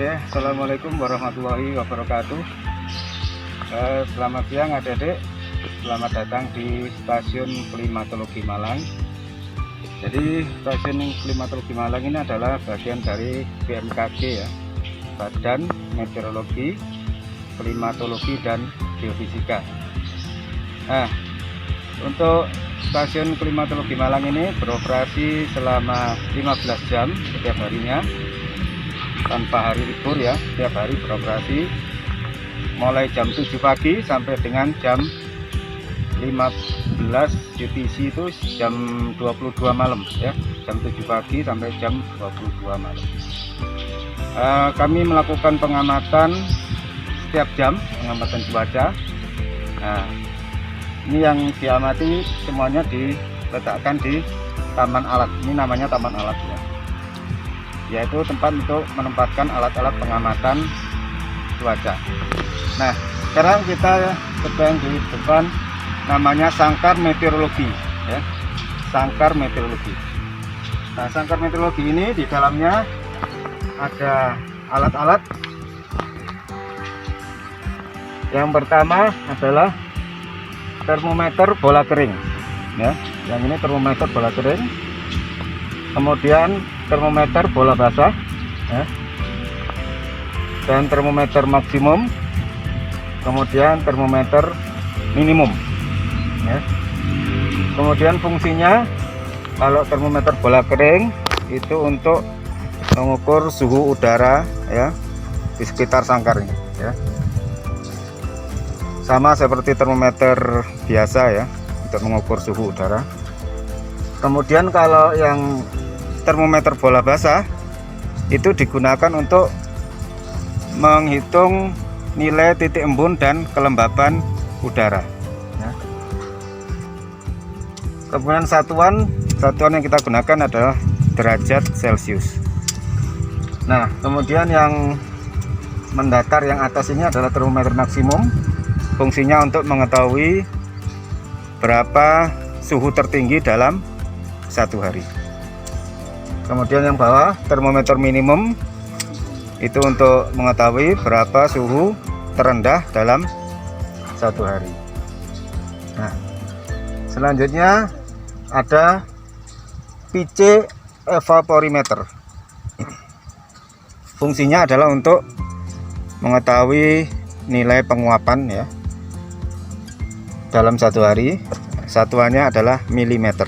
Oke, assalamualaikum warahmatullahi wabarakatuh. Selamat siang adik-adik, selamat datang di stasiun klimatologi Malang. Jadi stasiun klimatologi Malang ini adalah bagian dari BMKG ya, Badan Meteorologi, Klimatologi dan Geofisika. Nah, untuk stasiun klimatologi Malang ini beroperasi selama 15 jam setiap harinya, tanpa hari libur ya. Setiap hari beroperasi mulai jam 7 pagi sampai dengan jam 15 UTC, itu jam 22 malam ya, jam 7 pagi sampai jam 22 malam. Kami melakukan pengamatan setiap jam, pengamatan cuaca. Nah, ini yang diamati semuanya diletakkan di taman alat. Ini namanya taman alat ya, yaitu tempat untuk menempatkan alat-alat pengamatan cuaca. Nah, sekarang kita sedang di depan namanya sangkar meteorologi ya, sangkar meteorologi. Nah, sangkar meteorologi ini di dalamnya ada alat-alat. Yang pertama adalah termometer bola kering ya, yang ini termometer bola kering. Kemudian termometer bola basah ya, dan termometer maksimum, kemudian termometer minimum ya. Kemudian fungsinya, kalau termometer bola kering itu untuk mengukur suhu udara ya di sekitar sangkar ini ya, sama seperti termometer biasa ya, untuk mengukur suhu udara. Kemudian kalau yang termometer bola basah itu digunakan untuk menghitung nilai titik embun dan kelembaban udara ya. Kemudian satuan yang kita gunakan adalah derajat Celcius. Nah, kemudian yang mendatar yang atas ini adalah termometer maksimum. Fungsinya untuk mengetahui berapa suhu tertinggi dalam satu hari. Kemudian yang bawah termometer minimum itu untuk mengetahui berapa suhu terendah dalam satu hari. Nah, selanjutnya ada PC evaporimeter. Fungsinya adalah untuk mengetahui nilai penguapan ya dalam satu hari. Satuannya adalah milimeter.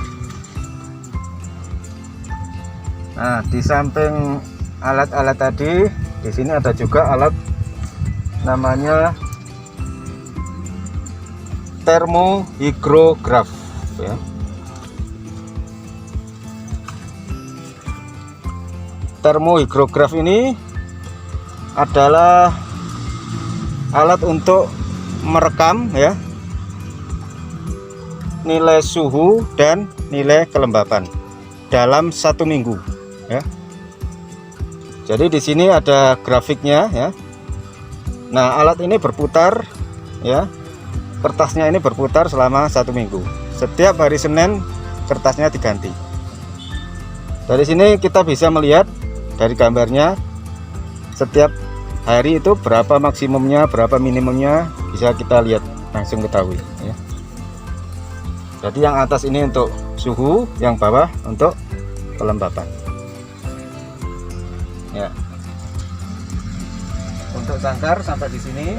Nah, di samping alat-alat tadi, di sini ada juga alat namanya termohigrograf ya. Termohigrograf ini adalah alat untuk merekam ya nilai suhu dan nilai kelembapan dalam satu minggu ya. Jadi di sini ada grafiknya ya. Nah, alat ini berputar ya, kertasnya ini berputar selama satu minggu. Setiap hari Senin kertasnya diganti. Dari sini kita bisa melihat dari gambarnya setiap hari itu berapa maksimumnya, berapa minimumnya, bisa kita lihat langsung ketahui ya. Jadi yang atas ini untuk suhu, yang bawah untuk kelembapan ya. Untuk sangkar sampai di sini.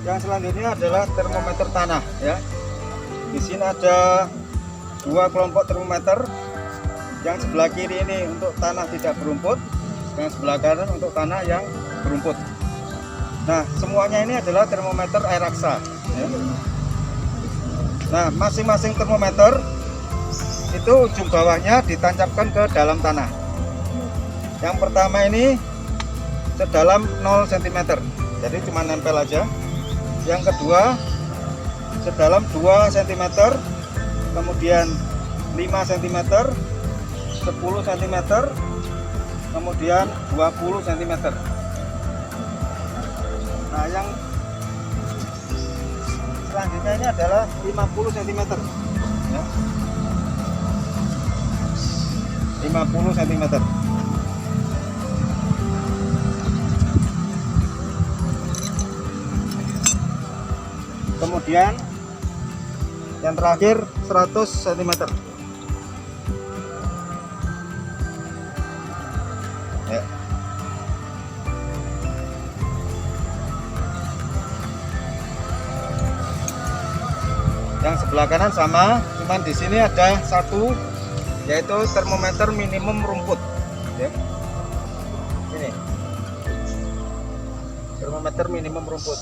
Yang selanjutnya adalah termometer tanah ya. Di sini ada dua kelompok termometer. Yang sebelah kiri ini untuk tanah tidak berumput, yang sebelah kanan untuk tanah yang berumput. Nah, semuanya ini adalah termometer air raksa ya. Nah, masing-masing termometer itu ujung bawahnya ditancapkan ke dalam tanah. Yang pertama ini sedalam 0 cm, jadi cuma nempel aja. Yang kedua sedalam 2 cm, kemudian 5 cm, 10 cm, kemudian 20 cm. Nah, yang selanjutnya ini adalah 50 cm ya. 50 cm. Kemudian yang terakhir 100 cm. Ya. Yang sebelah kanan sama, cuman di sini ada satu, yaitu termometer minimum rumput. Ya. Ini termometer minimum rumput.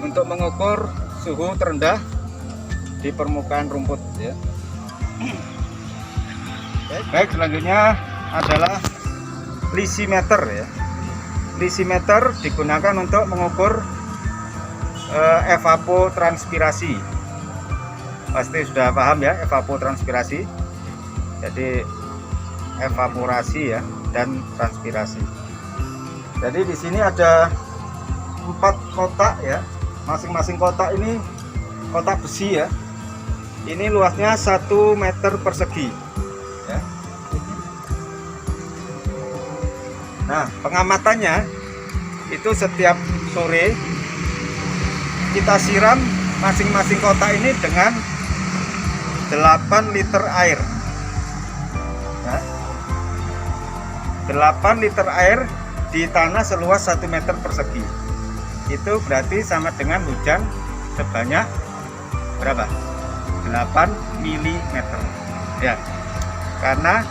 Untuk mengukur suhu terendah di permukaan rumput. Ya. Baik, selanjutnya adalah lisimeter. Ya. Lisimeter digunakan untuk mengukur evapotranspirasi. Pasti sudah paham ya, evapotranspirasi. Jadi evaporasi ya dan transpirasi. Jadi di sini ada 4 kotak ya. Masing-masing kotak ini kotak besi ya. Ini luasnya 1 meter persegi. Ya. Nah, pengamatannya itu setiap sore kita siram masing-masing kotak ini dengan 8 liter air. Ya. 8 liter air di tanah seluas 1 meter persegi. Itu berarti sama dengan hujan sebanyak berapa? 8 mm. Ya. Karena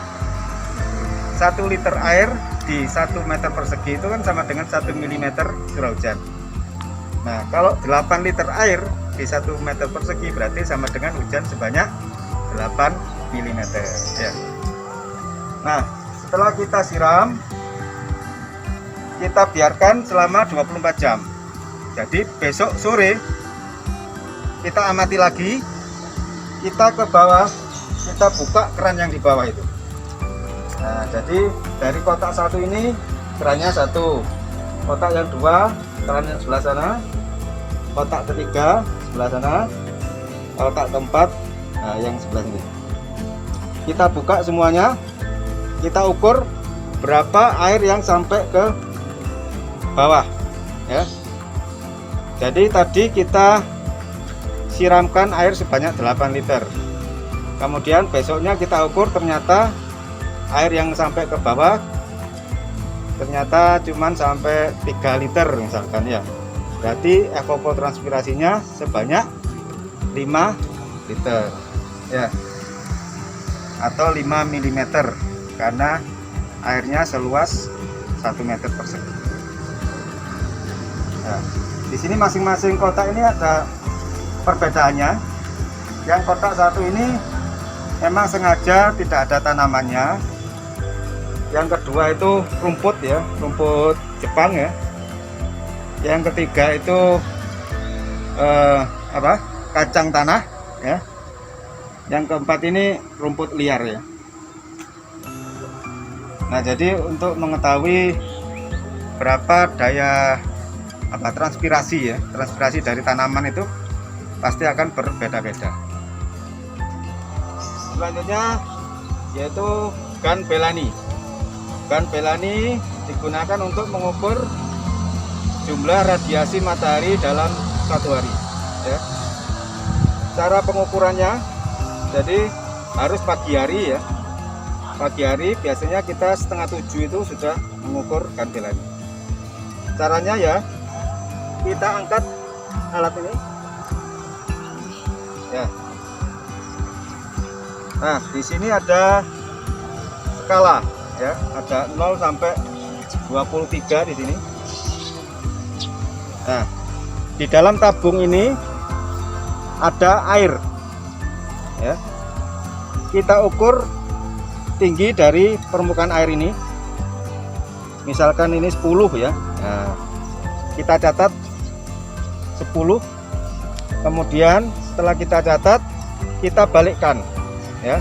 1 liter air di 1 meter persegi itu kan sama dengan 1 mm curah hujan. Nah, kalau 8 liter air di 1 meter persegi berarti sama dengan hujan sebanyak 8 mm. Ya. Nah, setelah kita siram, kita biarkan selama 24 jam. Jadi besok sore kita amati lagi, kita ke bawah, kita buka keran yang di bawah itu. Nah, jadi dari kotak satu ini kerannya 1, kotak yang 2 keran yang sebelah sana, kotak ketiga sebelah sana, kotak keempat yang sebelah sini. Kita buka semuanya, kita ukur berapa air yang sampai ke bawah ya. Jadi tadi kita siramkan air sebanyak 8 liter. Kemudian besoknya kita ukur, ternyata air yang sampai ke bawah ternyata cuman sampai 3 liter misalkan ya. Berarti evapotranspirasinya sebanyak 5 liter ya, atau 5 mm, karena airnya seluas 1 meter persegi. Nah, di sini masing-masing kotak ini ada perbedaannya. Yang kotak satu ini memang sengaja tidak ada tanamannya. Yang kedua itu rumput ya, rumput Jepang ya. Yang ketiga itu kacang tanah ya. Yang keempat ini rumput liar ya. Nah, jadi untuk mengetahui berapa daya transpirasi ya, transpirasi dari tanaman itu pasti akan berbeda-beda. Selanjutnya yaitu gun Bellani. Gun Bellani digunakan untuk mengukur jumlah radiasi matahari dalam satu hari ya. Cara pengukurannya, jadi harus pagi hari ya. Pagi hari biasanya kita 6:30 itu sudah mengukur gun Bellani. Caranya ya, kita angkat alat ini ya. Nah, di sini ada skala ya, ada 0 sampai 23 di sini. Nah, di dalam tabung ini ada air ya. Kita ukur tinggi dari permukaan air ini. Misalkan ini 10 ya. Nah, kita catat 10. Kemudian setelah kita catat, kita balikkan ya.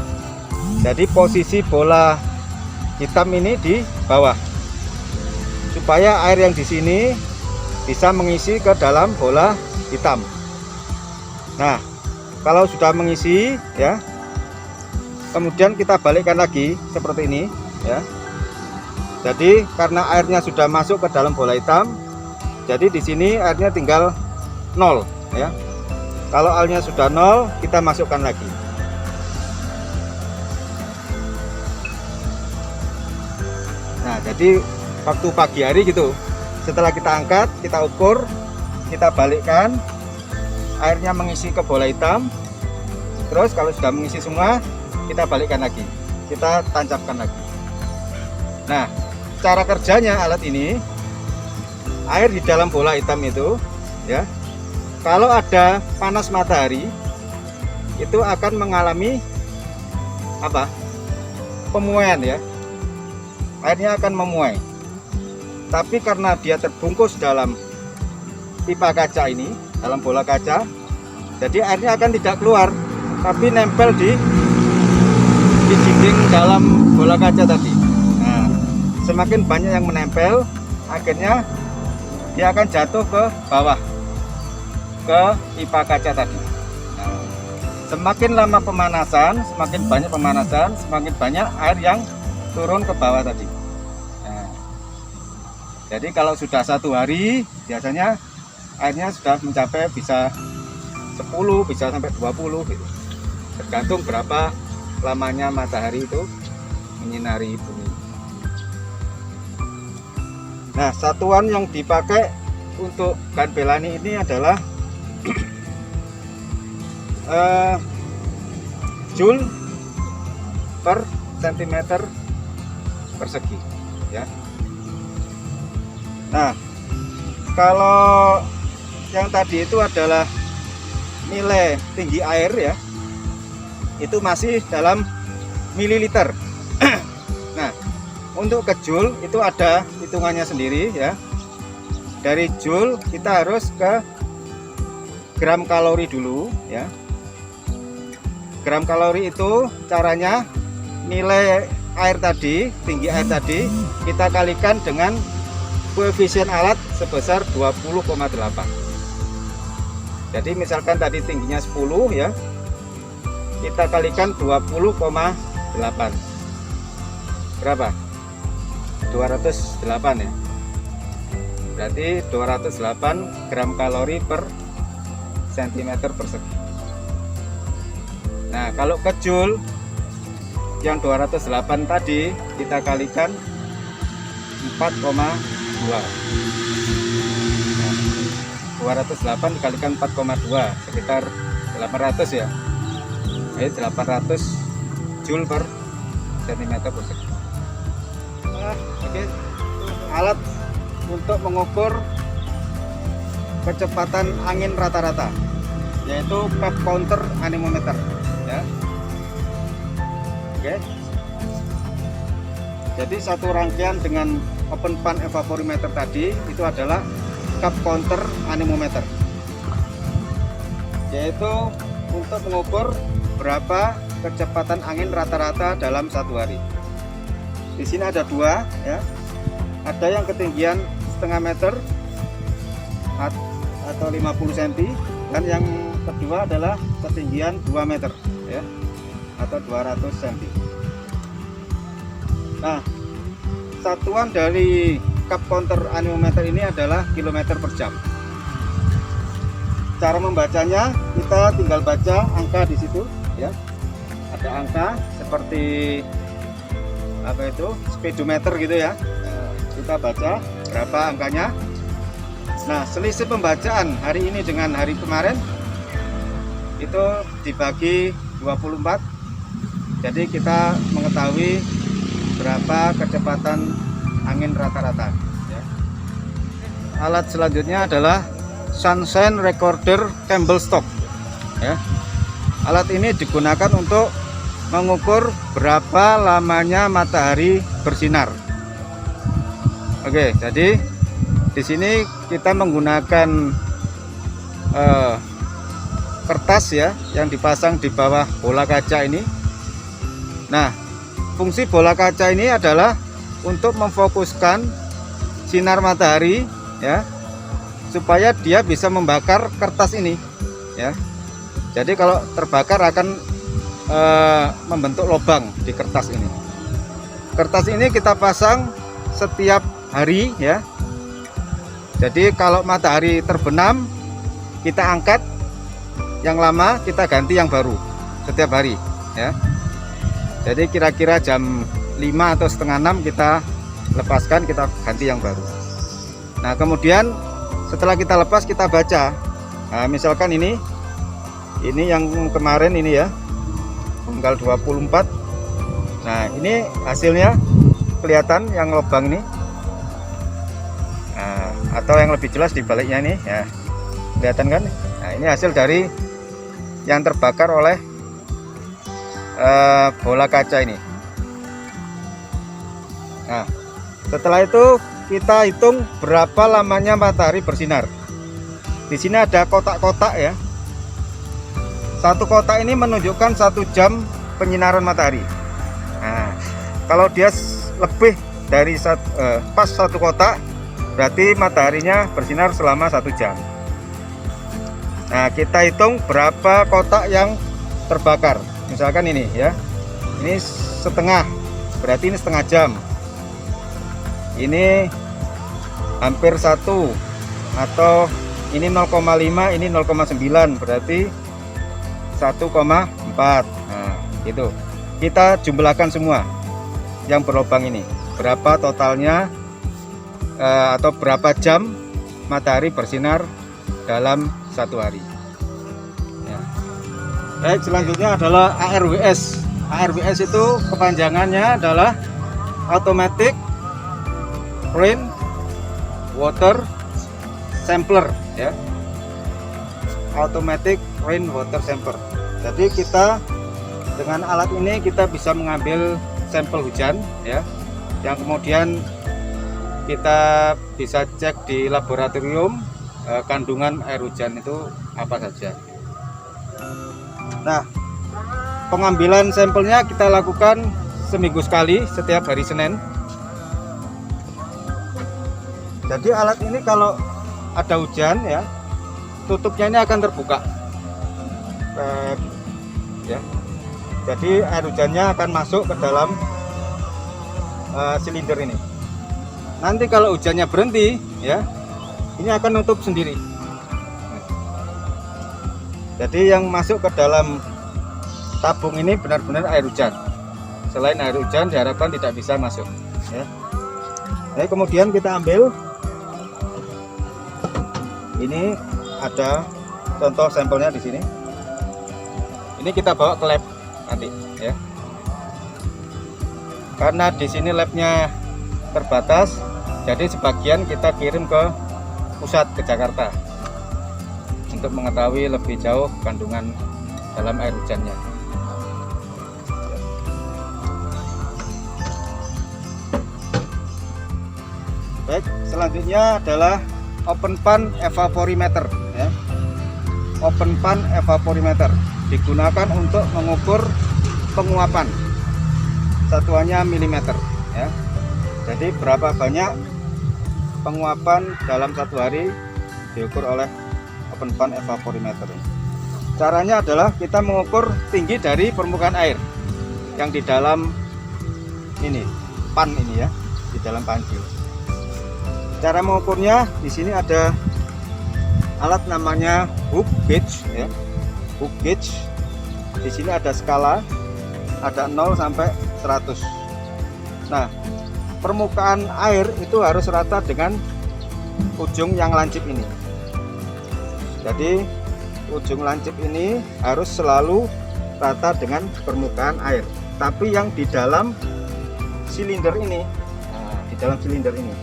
Jadi posisi bola hitam ini di bawah, supaya air yang di sini bisa mengisi ke dalam bola hitam. Nah, kalau sudah mengisi ya, kemudian kita balikkan lagi seperti ini ya. Jadi karena airnya sudah masuk ke dalam bola hitam, jadi di sini airnya tinggal 0 ya. Kalau airnya sudah 0, kita masukkan lagi. Nah, jadi waktu pagi hari gitu, setelah kita angkat, kita ukur, kita balikkan, airnya mengisi ke bola hitam. Terus kalau sudah mengisi semua, kita balikkan lagi, kita tancapkan lagi. Nah, cara kerjanya alat ini, air di dalam bola hitam itu ya, kalau ada panas matahari itu akan mengalami apa? Pemuaian ya. Airnya akan memuai. Tapi karena dia terbungkus dalam pipa kaca ini, dalam bola kaca, jadi airnya akan tidak keluar, tapi nempel di dinding dalam bola kaca tadi. Nah, semakin banyak yang menempel, akhirnya dia akan jatuh ke bawah, ke pipa kaca tadi. Nah, semakin lama pemanasan, semakin banyak pemanasan, semakin banyak air yang turun ke bawah tadi. Nah, jadi kalau sudah 1 hari, biasanya airnya sudah mencapai bisa 10, bisa sampai 20 gitu. Tergantung berapa lamanya matahari itu menyinari bumi. Nah, satuan yang dipakai untuk Gan Bellani ini adalah Joule per centimeter persegi ya. Nah, kalau yang tadi itu adalah nilai tinggi air ya, itu masih dalam mililiter. Nah, untuk ke joule itu ada hitungannya sendiri ya. Dari joule kita harus ke gram kalori dulu ya. Gram kalori itu caranya nilai air tadi, tinggi air tadi, kita kalikan dengan koefisien alat sebesar 20,8. Jadi misalkan tadi tingginya 10 ya, kita kalikan 20,8. Berapa? 208 ya. Berarti 208 gram kalori per centimeter persegi. Nah, kalau ke joule yang 208 tadi kita kalikan 4,2. Nah, 208 dikalikan 4,2 sekitar 800 ya. Jadi 800 joule per centimeter persegi. Oke, alat untuk mengukur kecepatan angin rata-rata, yaitu pep counter anemometer ya. Oke. Jadi satu rangkaian dengan open pan evaporimeter tadi itu adalah cup counter anemometer, yaitu untuk mengukur berapa kecepatan angin rata-rata dalam 1 hari. Di sini ada 2 ya. Ada yang ketinggian setengah meter atau 50 cm, dan yang kedua adalah ketinggian 2 meter ya, atau 200 cm. Nah, satuan dari cup counter anemometer ini adalah kilometer per jam. Cara membacanya, kita tinggal baca angka di situ ya. Ada angka seperti apa itu, speedometer gitu ya. Kita baca berapa angkanya. Nah, selisih pembacaan hari ini dengan hari kemarin itu dibagi 24. Jadi kita mengetahui berapa kecepatan angin rata-rata ya. Alat selanjutnya adalah Sunshine Recorder Campbell Stock ya. Alat ini digunakan untuk mengukur berapa lamanya matahari bersinar. Oke, jadi di sini kita menggunakan kertas ya yang dipasang di bawah bola kaca ini. Nah, fungsi bola kaca ini adalah untuk memfokuskan sinar matahari ya, supaya dia bisa membakar kertas ini ya. Jadi kalau terbakar akan membentuk lubang di kertas ini. Kertas ini kita pasang setiap hari ya. Jadi kalau matahari terbenam kita angkat, yang lama kita ganti yang baru setiap hari ya. Jadi kira-kira jam 5 atau setengah 6 kita lepaskan, kita ganti yang baru. Nah kemudian setelah kita lepas kita baca. Nah, misalkan ini yang kemarin ini ya, tanggal 24. Nah ini hasilnya kelihatan yang lubang ini. Nah, atau yang lebih jelas di baliknya ini ya, kelihatan kan? Nah ini hasil dari yang terbakar oleh bola kaca ini. Nah setelah itu kita hitung berapa lamanya matahari bersinar. Di sini ada kotak-kotak ya. Satu kotak ini menunjukkan 1 jam penyinaran matahari. Nah, kalau dia lebih dari pas 1 kotak, berarti mataharinya bersinar selama 1 jam. Nah, kita hitung berapa kotak yang terbakar. Misalkan ini ya, ini setengah, berarti ini setengah jam. Ini hampir 1, atau ini 0,5, ini 0,9, berarti 1,4. Nah gitu, kita jumlahkan semua yang berlubang ini, berapa totalnya, atau berapa jam matahari bersinar dalam 1 hari ya. Baik, selanjutnya adalah ARWS. ARWS itu kepanjangannya adalah Automatic Rain Water Sampler ya. Automatic Rain Water Sampler. Jadi kita dengan alat ini kita bisa mengambil sampel hujan ya, yang kemudian kita bisa cek di laboratorium kandungan air hujan itu apa saja. Nah, pengambilan sampelnya kita lakukan seminggu sekali setiap hari Senin. Jadi alat ini kalau ada hujan ya, tutupnya ini akan terbuka ya. Jadi air hujannya akan masuk ke dalam silinder ini. Nanti kalau hujannya berhenti ya, ini akan nutup sendiri. Jadi yang masuk ke dalam tabung ini benar-benar air hujan. Selain air hujan diharapkan tidak bisa masuk ya. Nah, kemudian kita ambil. Ini ada contoh sampelnya di sini. Ini kita bawa ke lab nanti ya. Karena di sini labnya terbatas, jadi sebagian kita kirim ke pusat, ke Jakarta, untuk mengetahui lebih jauh kandungan dalam air hujannya. Baik, selanjutnya adalah open pan evaporimeter ya. Open pan evaporimeter digunakan untuk mengukur penguapan, satuannya milimeter ya. Jadi berapa banyak penguapan dalam 1 hari diukur oleh open pan evaporimeter. Caranya adalah kita mengukur tinggi dari permukaan air yang di dalam ini pan ini ya, di dalam panci. Cara mengukurnya di sini ada alat namanya hook gauge ya. Hook gauge. Di sini ada skala, ada 0 sampai 100. Nah, permukaan air itu harus rata dengan ujung yang lancip ini. Jadi ujung lancip ini harus selalu rata dengan permukaan air. Tapi yang di dalam silinder ini, nah, di dalam silinder ini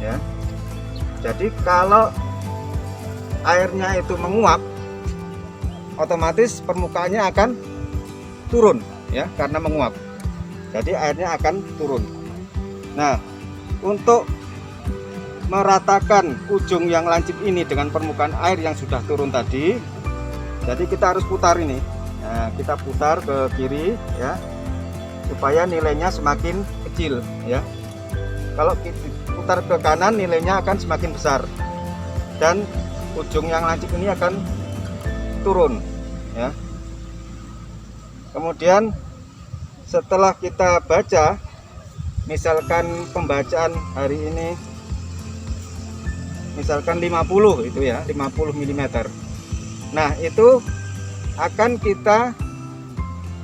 ya. Jadi kalau airnya itu menguap, otomatis permukaannya akan turun ya, karena menguap. Jadi airnya akan turun. Nah, untuk meratakan ujung yang lancip ini dengan permukaan air yang sudah turun tadi, jadi kita harus putar ini. Nah, kita putar ke kiri ya, supaya nilainya semakin kecil ya. Kalau kita putar ke kanan, nilainya akan semakin besar, dan ujung yang lancip ini akan turun ya. Kemudian setelah kita baca misalkan pembacaan hari ini misalkan 50 itu ya, 50 mm. Nah, itu akan kita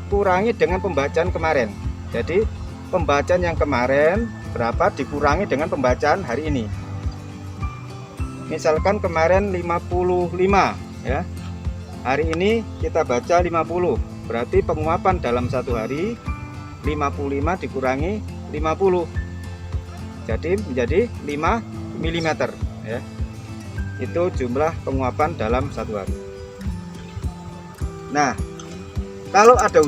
kurangi dengan pembacaan kemarin. Jadi pembacaan yang kemarin berapa dikurangi dengan pembacaan hari ini. Misalkan kemarin 55 ya. Hari ini kita baca 50. Berarti penguapan dalam satu hari 55 dikurangi 50. Jadi menjadi 5 mm ya. Itu jumlah penguapan dalam satu hari. Nah, kalau ada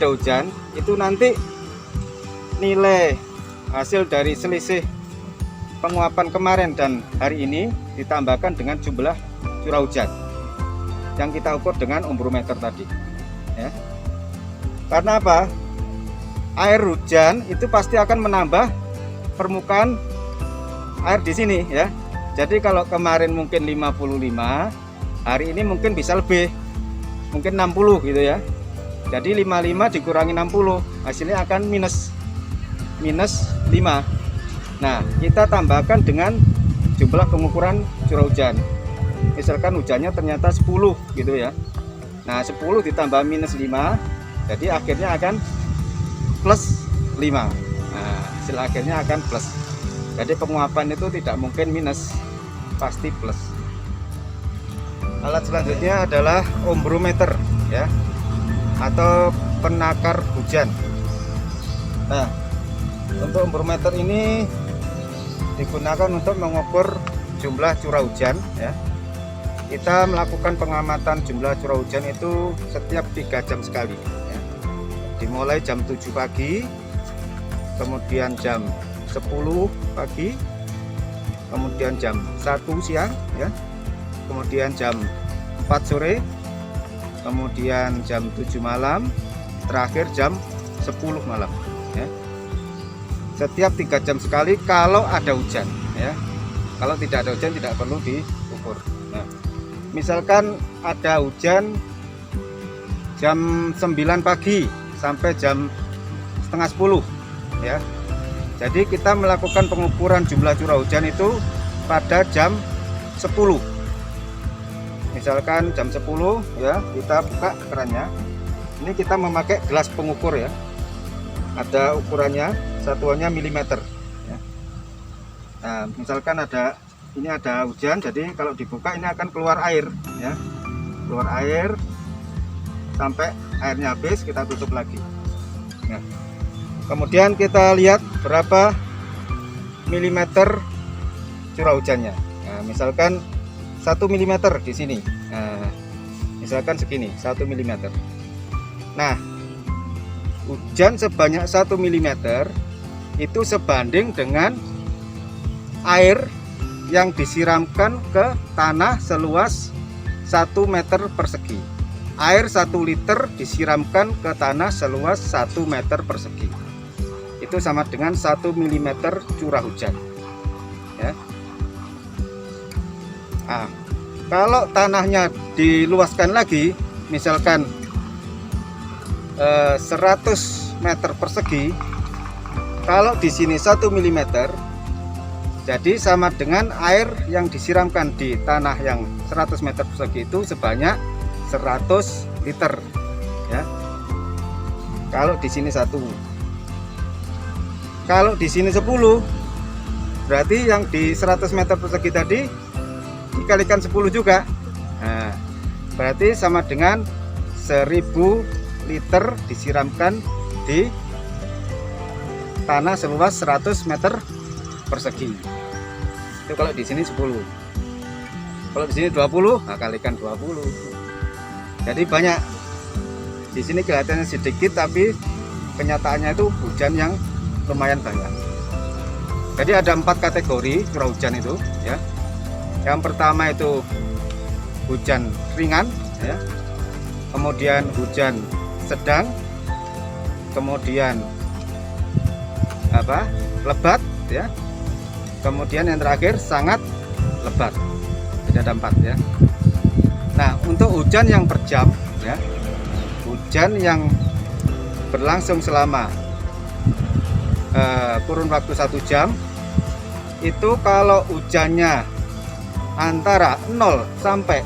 hujan itu nanti nilai hasil dari selisih penguapan kemarin dan hari ini ditambahkan dengan jumlah curah hujan yang kita ukur dengan ombrometer tadi ya. Karena apa? Air hujan itu pasti akan menambah permukaan air di sini ya. Jadi kalau kemarin mungkin 55, hari ini mungkin bisa lebih, mungkin 60 gitu ya. Jadi 55 dikurangi 60 hasilnya akan minus 5. Nah, kita tambahkan dengan jumlah pengukuran curah hujan. Misalkan hujannya ternyata 10 gitu ya. Nah, 10 ditambah minus 5, jadi akhirnya akan plus 5. Nah, hasil akhirnya akan plus. Jadi penguapan itu tidak mungkin minus, pasti plus. Alat selanjutnya adalah ombrometer ya, atau penakar hujan. Nah, untuk ombrometer ini digunakan untuk mengukur jumlah curah hujan ya. Kita melakukan pengamatan jumlah curah hujan itu setiap 3 jam sekali ya. Dimulai jam 7 pagi, kemudian jam 10 pagi, kemudian jam 1 siang ya, kemudian jam 4 sore, kemudian jam 7 malam, terakhir jam 10 malam ya. Setiap 3 jam sekali kalau ada hujan ya. Kalau tidak ada hujan tidak perlu diukur. Nah, misalkan ada hujan jam 9 pagi sampai jam setengah 10 ya. Jadi kita melakukan pengukuran jumlah curah hujan itu pada jam 10. Misalkan jam 10 ya, kita buka kerannya. Ini kita memakai gelas pengukur ya. Ada ukurannya, satuannya milimeter ya. Nah, misalkan ini ada hujan, jadi kalau dibuka ini akan keluar air ya. Keluar air sampai airnya habis, kita tutup lagi. Nah, kemudian kita lihat berapa milimeter curah hujannya. Nah, misalkan 1 mm di sini. Nah, misalkan segini, 1 mm. Nah, hujan sebanyak 1 mm itu sebanding dengan air yang disiramkan ke tanah seluas 1 meter persegi. Air 1 liter disiramkan ke tanah seluas 1 meter persegi. Itu sama dengan 1 mm curah hujan ya. Nah, kalau tanahnya diluaskan lagi, misalkan 100 meter persegi, kalau di sini 1 mm, jadi sama dengan air yang disiramkan di tanah yang 100 meter persegi itu sebanyak 100 liter ya. Kalau di sini 1, kalau di sini 10, berarti yang di 100 meter persegi tadi dikalikan 10 juga. Nah, berarti sama dengan 1000 liter disiramkan di tanah seluas 100 meter persegi. Itu kalau di sini 10. Kalau di sini 20, nah kalikan 20. Jadi banyak. Di sini kelihatannya sedikit, tapi kenyataannya itu hujan yang lumayan banyak. Jadi ada 4 kategori curah hujan itu ya. Yang pertama itu hujan ringan ya. Kemudian hujan sedang, kemudian lebat ya, kemudian yang terakhir sangat lebat. Jadi ada 4 ya. Nah, untuk hujan yang per jam ya, hujan yang berlangsung selama kurun waktu 1 jam. Itu kalau hujannya antara 0 sampai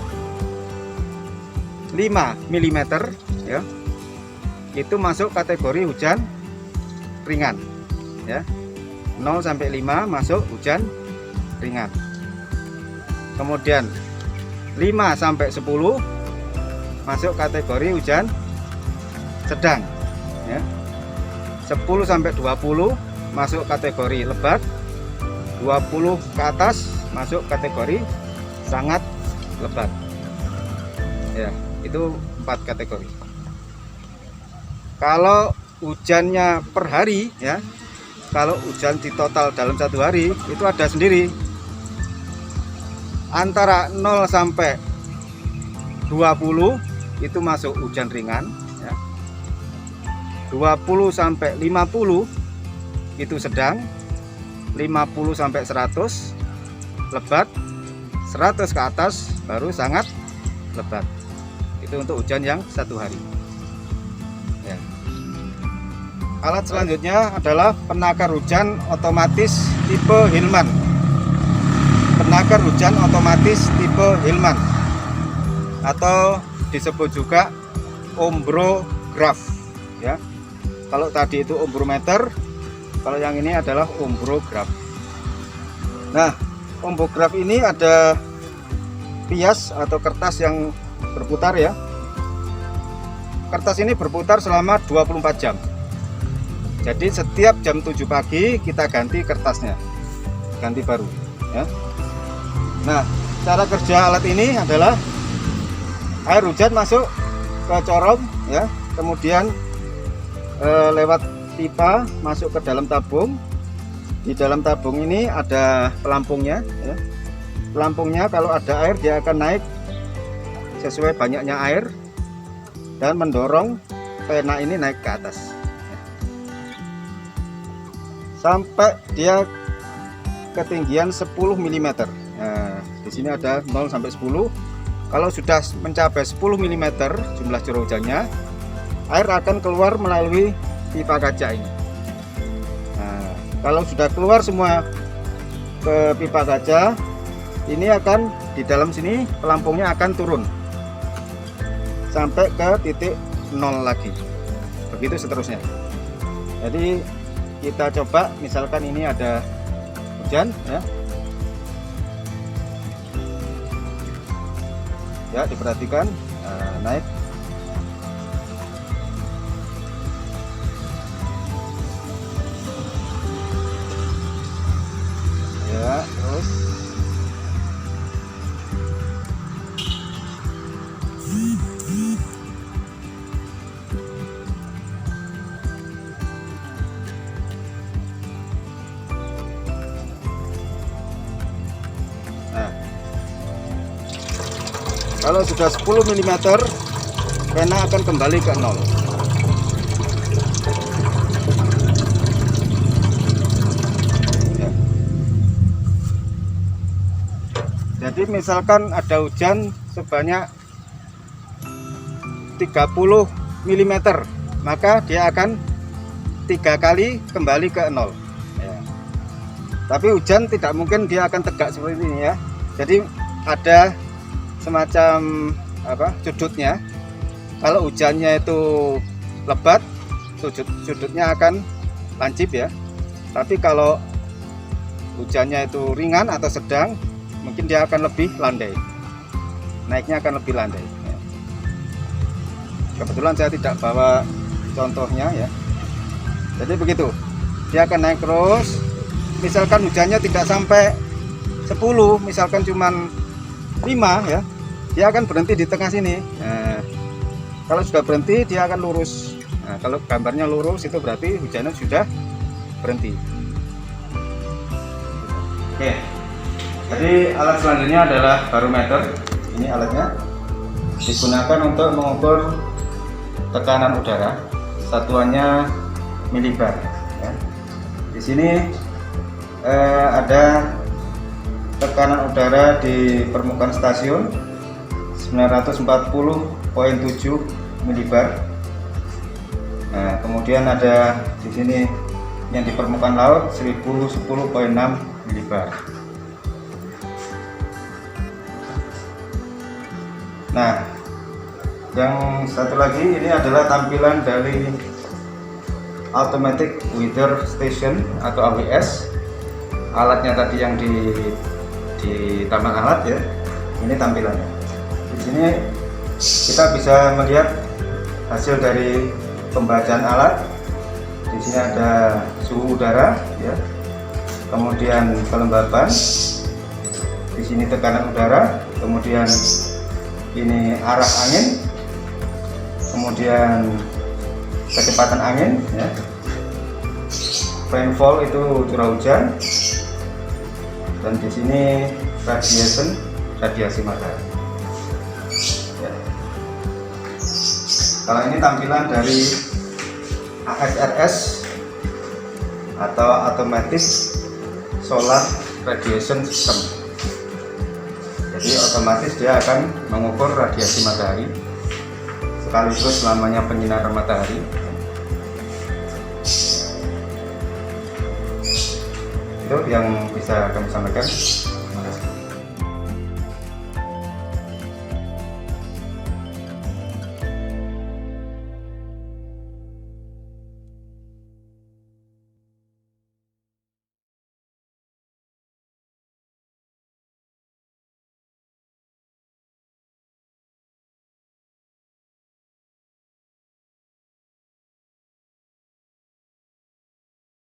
5 mm ya, itu masuk kategori hujan ringan ya. 0 sampai 5 masuk hujan ringan. Kemudian 5 sampai 10 masuk kategori hujan sedang ya. 10 sampai 20 masuk kategori lebat. 20 ke atas masuk kategori sangat lebat ya. Itu 4 kategori. Kalau hujannya per hari ya, kalau hujan di total dalam 1 hari itu ada sendiri. Antara 0 sampai 20 itu masuk hujan ringan ya. 20 sampai 50 itu sedang. 50 sampai 100 lebat. 100 ke atas baru sangat lebat. Itu untuk hujan yang 1 hari ya. Alat selanjutnya adalah penakar hujan otomatis tipe Hillman. Penakar hujan otomatis tipe Hillman atau disebut juga ombrograph ya. Kalau tadi itu ombrometer, kalau yang ini adalah ombrograph. Nah, ombrograph ini ada pias atau kertas yang berputar ya. Kertas ini berputar selama 24 jam. Jadi setiap jam 7 pagi kita ganti kertasnya, ganti baru ya. Nah, cara kerja alat ini adalah air hujan masuk ke corong ya, kemudian lewat pipa masuk ke dalam tabung. Di dalam tabung ini ada pelampungnya ya. Pelampungnya kalau ada air dia akan naik sesuai banyaknya air dan mendorong pena ini naik ke atas ya. Sampai dia ketinggian 10 mm. Nah, di sini ada 0 sampai 10. Kalau sudah mencapai 10 mm jumlah curah hujannya, air akan keluar melalui pipa kaca ini. Nah, kalau sudah keluar semua ke pipa kaca, ini akan di dalam sini pelampungnya akan turun sampai ke titik 0 lagi. Begitu seterusnya. Jadi kita coba, misalkan ini ada hujan ya. Ya, diperhatikan naik. Ya, terus nah, kalau sudah 10 mm pena akan kembali ke 0. Ya. Jadi misalkan ada hujan sebanyak 30 mm, maka dia akan 3 kali kembali ke 0 ya. Tapi hujan tidak mungkin dia akan tegak seperti ini ya. Jadi ada semacam sudutnya. Kalau hujannya itu lebat, sudutnya akan lancip ya. Tapi kalau hujannya itu ringan atau sedang, mungkin dia akan lebih landai, naiknya akan lebih landai ya. Kebetulan saya tidak bawa contohnya ya. Jadi begitu, dia akan naik terus. Misalkan hujannya tidak sampai 10, misalkan cuman 5 ya, dia akan berhenti di tengah sini. Nah, kalau sudah berhenti dia akan lurus. Nah, kalau gambarnya lurus itu berarti hujannya sudah berhenti. Oke, jadi alat selanjutnya adalah barometer. Ini alatnya digunakan untuk mengukur tekanan udara. Satuannya milibar ya. Di sini ada tekanan udara di permukaan stasiun 940,7 milibar. Nah, kemudian ada di sini yang di permukaan laut 1010,6 milibar. Nah, yang satu lagi ini adalah tampilan dari Automatic Weather Station atau AWS. Alatnya tadi yang di taman alat ya. Ini tampilannya. Di sini kita bisa melihat hasil dari pembacaan alat. Di sini ada suhu udara ya. Kemudian kelembaban. Di sini tekanan udara, kemudian ini arah angin, kemudian kecepatan angin ya. Rainfall itu curah hujan, dan di sini radiasi matahari ya. Kalau ini tampilan dari ASRS atau Automatic Solar Radiation System. Jadi otomatis dia akan mengukur radiasi matahari sekaligus lamanya penyinaran matahari. Itu yang bisa kami sampaikan.